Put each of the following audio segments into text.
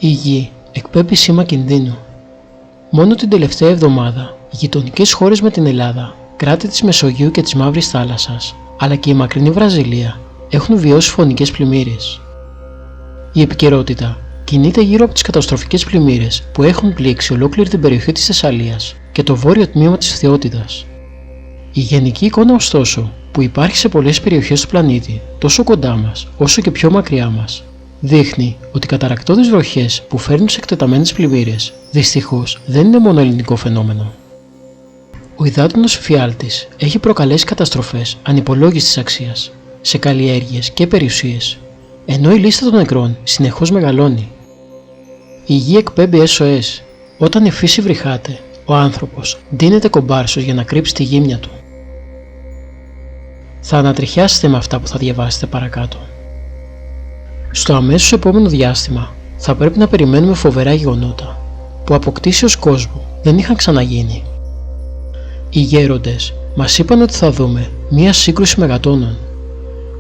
Η γη εκπέμπει σήμα κινδύνου. Μόνο την τελευταία εβδομάδα, οι γειτονικές χώρες με την Ελλάδα, κράτη της Μεσογείου και της Μαύρης Θάλασσας, αλλά και η μακρινή Βραζιλία, έχουν βιώσει φωνικές πλημμύρες. Η επικαιρότητα κινείται γύρω από τις καταστροφικές πλημμύρες που έχουν πλήξει ολόκληρη την περιοχή της Θεσσαλίας και το βόρειο τμήμα της Φθιώτιδας. Η γενική εικόνα, ωστόσο, που υπάρχει σε πολλές περιοχές του πλανήτη, τόσο κοντά μας όσο και πιο μακριά μας, δείχνει ότι οι καταρρακτώδεις βροχές που φέρνουν σε εκτεταμένες πλημμύρες, δυστυχώς δεν είναι μόνο ελληνικό φαινόμενο. Ο υδάτινος εφιάλτης έχει προκαλέσει καταστροφές ανυπολόγιστης αξίας σε καλλιέργειες και περιουσίες, ενώ η λίστα των νεκρών συνεχώς μεγαλώνει. Η γη εκπέμπει SOS. Όταν η φύση βρυχάται, ο άνθρωπος ντύνεται κομπάρσος για να κρύψει τη γύμνια του. Θα ανατριχιάσετε με αυτά που θα διαβάσετε παρακάτω. Στο αμέσως επόμενο διάστημα θα πρέπει να περιμένουμε φοβερά γεγονότα που από κτήσεως κόσμου δεν είχαν ξαναγίνει. Οι γέροντες μας είπαν ότι θα δούμε μία σύγκρουση μεγατόνων.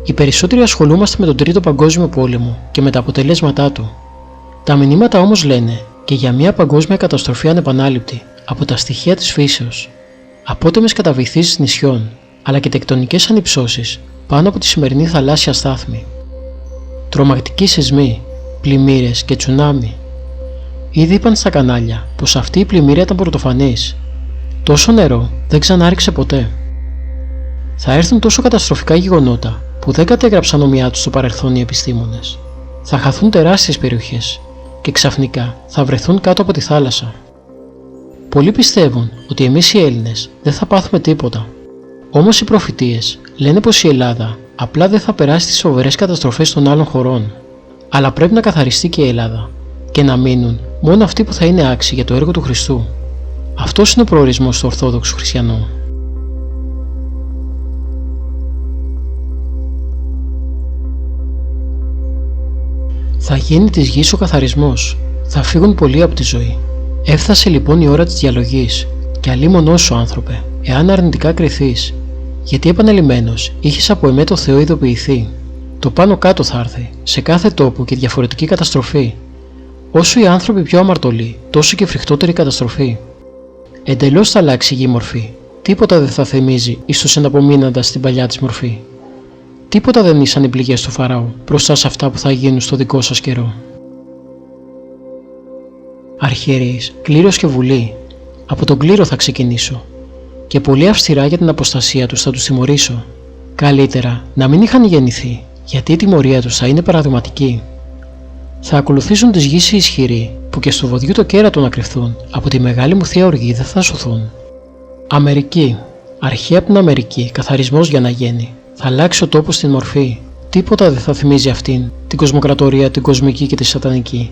Οι περισσότεροι ασχολούμαστε με τον Τρίτο Παγκόσμιο Πόλεμο και με τα αποτελέσματά του. Τα μηνύματα όμως λένε και για μία παγκόσμια καταστροφή ανεπανάληπτη από τα στοιχεία της φύσεως, απότομες καταβυθίσεις νησιών, αλλά και τεκτονικές ανυψώσεις πάνω από τη σημερινή θαλάσσια στάθμη. Τρομακτικοί σεισμοί, πλημμύρες και τσουνάμι. Ήδη είπαν στα κανάλια πως αυτή η πλημμύρα ήταν πρωτοφανής. Τόσο νερό δεν ξανάριξε ποτέ. Θα έρθουν τόσο καταστροφικά γεγονότα που δεν κατέγραψαν ομοιά τους στο παρελθόν οι επιστήμονες. Θα χαθούν τεράστιες περιοχές και ξαφνικά θα βρεθούν κάτω από τη θάλασσα. Πολλοί πιστεύουν ότι εμείς οι Έλληνες δεν θα πάθουμε τίποτα. Όμως οι προφητείες λένε πως η Ελλάδα απλά δεν θα περάσει τις φοβερές καταστροφές των άλλων χωρών. Αλλά πρέπει να καθαριστεί και η Ελλάδα και να μείνουν μόνο αυτοί που θα είναι άξιοι για το έργο του Χριστού. Αυτός είναι ο προορισμός του Ορθόδοξου Χριστιανού. Θα γίνει της γης ο καθαρισμός. Θα φύγουν πολλοί από τη ζωή. Έφτασε λοιπόν η ώρα της διαλογής. Και αλίμονό σου, άνθρωπε, εάν αρνητικά κριθείς, γιατί επανελειμμένος είχες από εμέ το Θεό ειδοποιηθεί. Το πάνω κάτω θα έρθει, σε κάθε τόπο και διαφορετική καταστροφή. Όσο οι άνθρωποι πιο αμαρτωλοί, τόσο και φρικτότερη καταστροφή. Εντελώς θα αλλάξει η γη μορφή. Τίποτα δεν θα θυμίζει εις τους εναπομείναντας στην παλιά της μορφή. Τίποτα δεν ήσαν οι πληγές του Φαραώ μπροστά σε αυτά που θα γίνουν στο δικό σας καιρό. Αρχιερείς, κλήρος και βουλή. Από τον κλήρο θα ξεκινήσω. Και πολύ αυστηρά για την αποστασία τους θα τους τιμωρήσω. Καλύτερα να μην είχαν γεννηθεί, γιατί η τιμωρία τους θα είναι παραδειγματική. Θα ακολουθήσουν τις γης οι ισχυροί, που και στο βοδιού το κέρατο να κρυφθούν, από τη μεγάλη μου θεία οργή δεν θα σωθούν. Αμερική. Αρχή από την Αμερική, καθαρισμός για να γίνει. Θα αλλάξει ο τόπος στην μορφή. Τίποτα δεν θα θυμίζει αυτήν, την κοσμοκρατορία, την κοσμική και τη σατανική.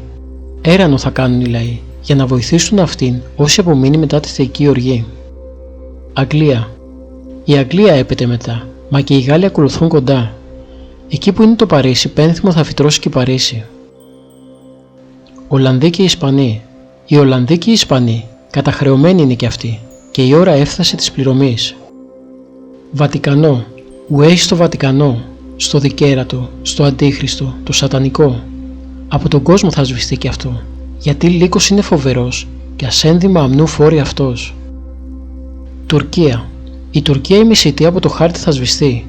Έρανο θα κάνουν οι λαοί, για να βοηθήσουν αυτήν όσοι απομείνει μετά τη θεϊκή οργή. Αγγλία. Η Αγγλία έπεται μετά, μα και οι Γάλλοι ακολουθούν κοντά. Εκεί που είναι το Παρίσι, πένθυμο θα φυτρώσει και η Παρίσι. Ολλανδοί και Ισπανοί. Οι Ολλανδοί και οι Ισπανοί, καταχρεωμένοι είναι κι αυτοί, και η ώρα έφτασε της πληρωμής. Βατικανό. Ουέ στο Βατικανό, στο δικέρατο, στο αντίχριστο, το σατανικό. Από τον κόσμο θα σβηστεί κι αυτό, γιατί λύκος είναι φοβερός και ασένδυμα αμνού φόρει αυτός. Τουρκία. Η Τουρκία η μισητή από το χάρτη θα σβηστεί.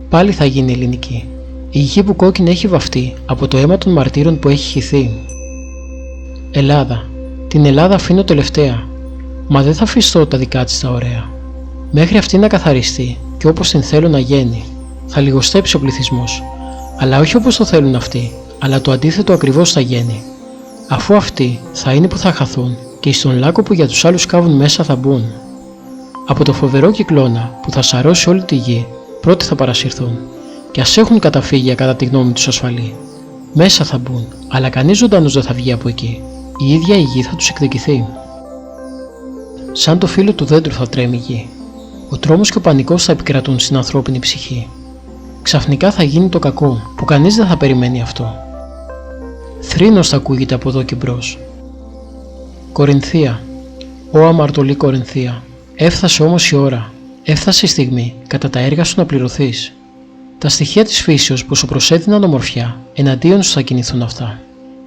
Πάλι θα γίνει ελληνική. Η γη που κόκκινη έχει βαφτεί από το αίμα των μαρτύρων που έχει χυθεί. Ελλάδα. Την Ελλάδα αφήνω τελευταία, μα δεν θα αφιστώ τα δικά της τα ωραία. Μέχρι αυτή να καθαριστεί και όπως την θέλω να γίνει. Θα λιγοστέψει ο πληθυσμός, αλλά όχι όπως το θέλουν αυτοί, αλλά το αντίθετο ακριβώς θα γίνει. Αφού αυτοί θα είναι που θα χαθούν και στον λάκκο που για τους άλλους κάβουν μέσα θα μπουν. Από το φοβερό κυκλώνα που θα σαρώσει όλη τη γη, πρώτοι θα παρασυρθούν, και ας έχουν καταφύγια κατά τη γνώμη τους ασφαλή. Μέσα θα μπουν, αλλά κανείς ζωντανός δεν θα βγει από εκεί. Η ίδια η γη θα τους εκδικηθεί. Σαν το φύλλο του δέντρου θα τρέμει η γη. Ο τρόμος και ο πανικός θα επικρατούν στην ανθρώπινη ψυχή. Ξαφνικά θα γίνει το κακό, που κανείς δεν θα περιμένει αυτό. Θρήνος θα ακούγεται από εδώ και μπρος. Κορινθία. Ω αμαρτωλή Κορινθία, έφτασε όμως η ώρα, έφτασε η στιγμή κατά τα έργα σου να πληρωθείς. Τα στοιχεία της φύσεως που σου προσέδιναν ομορφιά, εναντίον σου θα κινηθούν αυτά.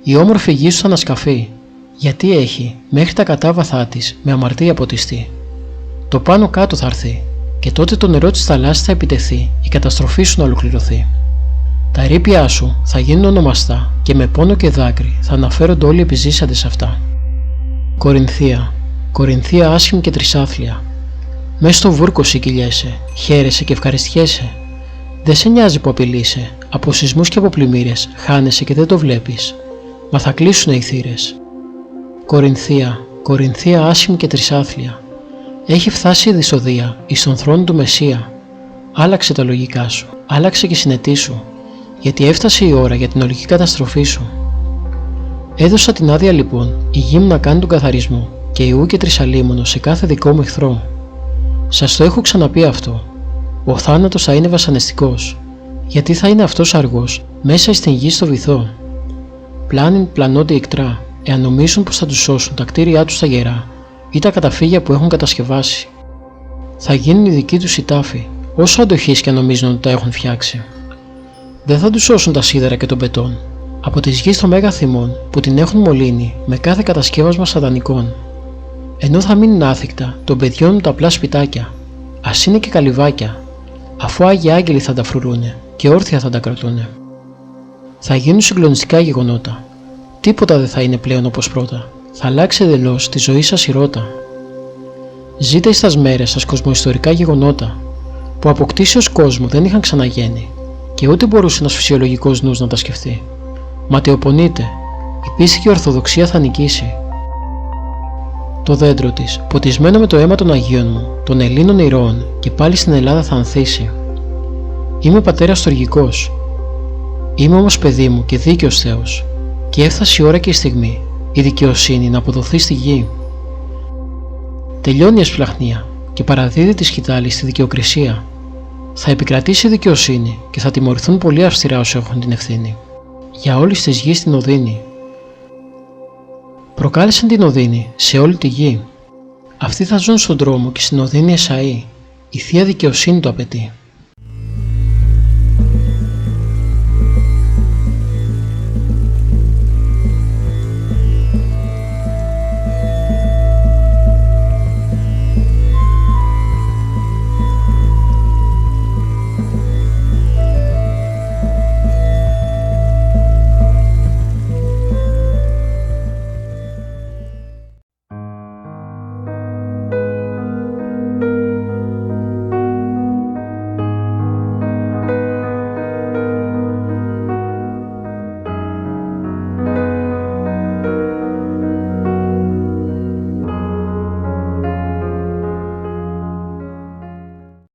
Η όμορφη γη σου θα ανασκαφεί, γιατί έχει μέχρι τα κατάβαθά της με αμαρτία ποτιστεί. Το πάνω κάτω θα έρθει, και τότε το νερό της θαλάσσης θα επιτεθεί, η καταστροφή σου να ολοκληρωθεί. Τα ερείπια σου θα γίνουν ονομαστά και με πόνο και δάκρυ θα αναφέρονται όλοι οι επιζήσαντες σε αυτά. Κορινθία, Κορινθία άσχημη και τρισάθλια. Μες στο βούρκο κυλιέσαι, χαίρεσαι και ευχαριστιέσαι. Δεν σε νοιάζει που απειλείσαι, από σεισμούς και από πλημμύρες χάνεσαι και δεν το βλέπεις, μα θα κλείσουνε οι θύρες. Κορινθία, Κορινθία άσχημη και τρισάθλια. Έχει φτάσει η δυσοδεία εις τον θρόνο του Μεσσία. Άλλαξε τα λογικά σου, άλλαξε και συνετή σου, γιατί έφτασε η ώρα για την ολική καταστροφή σου. Έδωσα την άδεια λοιπόν η γη μου να κάνει τον καθαρισμό και ιού και τρισαλίμωνο σε κάθε δικό μου εχθρό. Σας το έχω ξαναπεί αυτό. Ο θάνατος θα είναι βασανιστικός, γιατί θα είναι αυτός αργός μέσα στην γη στο βυθό. Πλάνιν πλανώνται ικτρά, εάν νομίζουν πως θα τους σώσουν τα κτίρια τους τα γερά ή τα καταφύγια που έχουν κατασκευάσει. Θα γίνουν οι δικοί τους οι τάφοι, όσο αντοχής και αν νομίζουν ότι τα έχουν φτιάξει. Δεν θα τους σώσουν τα σίδερα και τον μπετόν, από τις γης των μέγα θυμών που την έχουν μολύνει με κάθε κατασκεύασμα σατανικών. Ενώ θα μείνουν άθικτα των παιδιών μου τα απλά σπιτάκια, ας είναι και καλυβάκια, αφού Άγιοι Άγγελοι θα τα φρουρούνε και όρθια θα τα κρατούνε. Θα γίνουν συγκλονιστικά γεγονότα. Τίποτα δεν θα είναι πλέον όπως πρώτα. Θα αλλάξει εντελώς τη ζωή σας η ρότα. Ζείτε εις τας μέρες σας κοσμοϊστορικά γεγονότα, που από κτήσεως κόσμου δεν είχαν ξαναγένει και ούτε μπορούσε ένας φυσιολογικός νους να τα σκεφτεί. Ματαιοπονείτε, η πίστη και η ορθοδοξία θα νικήσει. Το δέντρο της, ποτισμένο με το αίμα των Αγίων μου, των Ελλήνων ηρώων, και πάλι στην Ελλάδα θα ανθίσει. Είμαι πατέρας στοργικός. Είμαι όμως παιδί μου και δίκαιος Θεός, και έφτασε η ώρα και η στιγμή, η δικαιοσύνη να αποδοθεί στη γη. Τελειώνει η ασπλαχνία και παραδίδει τη σκητάλη στη δικαιοκρισία. Θα επικρατήσει η δικαιοσύνη και θα τιμωρηθούν πολύ αυστηρά όσοι έχουν την ευθύνη. Για όλης της γης την οδύνη. Προκάλεσαν την οδύνη σε όλη τη γη. Αυτοί θα ζουν στον δρόμο και στην οδύνη Εσαΐ. Η Θεία Δικαιοσύνη το απαιτεί.